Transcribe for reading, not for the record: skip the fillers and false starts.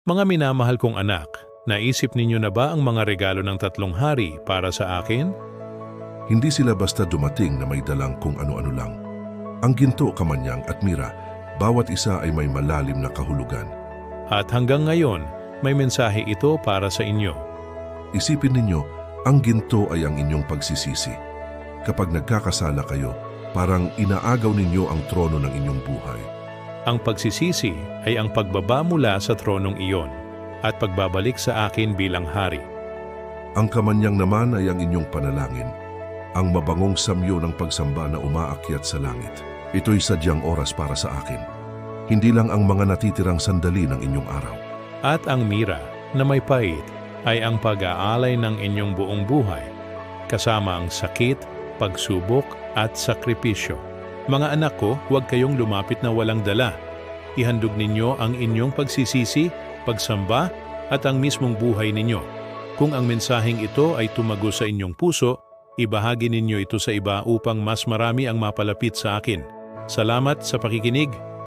Mga minamahal kong anak, naisip ninyo na ba ang mga regalo ng tatlong hari para sa akin? Hindi sila basta dumating na may dalang kung ano-ano lang. Ang ginto, kamanyang at mira, bawat isa ay may malalim na kahulugan. At hanggang ngayon, may mensahe ito para sa inyo. Isipin ninyo, ang ginto ay ang inyong pagsisisi. Kapag nagkakasala kayo, parang inaagaw ninyo ang trono ng inyong buhay. Ang pagsisisi ay ang pagbaba mula sa tronong iyon at pagbabalik sa akin bilang hari. Ang kamanyang naman ay ang inyong panalangin, ang mabangong samyo ng pagsamba na umaakyat sa langit. Ito'y sadyang oras para sa akin. Hindi lang ang mga natitirang sandali ng inyong araw. At ang mira na may pait ay ang pag-aalay ng inyong buong buhay, kasama ang sakit, pagsubok at sakripisyo. Mga anak ko, huwag kayong lumapit na walang dala. Ihandog ninyo ang inyong pagsisisi, pagsamba at ang mismong buhay ninyo. Kung ang mensaheng ito ay tumago sa inyong puso, ibahagi ninyo ito sa iba upang mas marami ang mapalapit sa akin. Salamat sa pakikinig.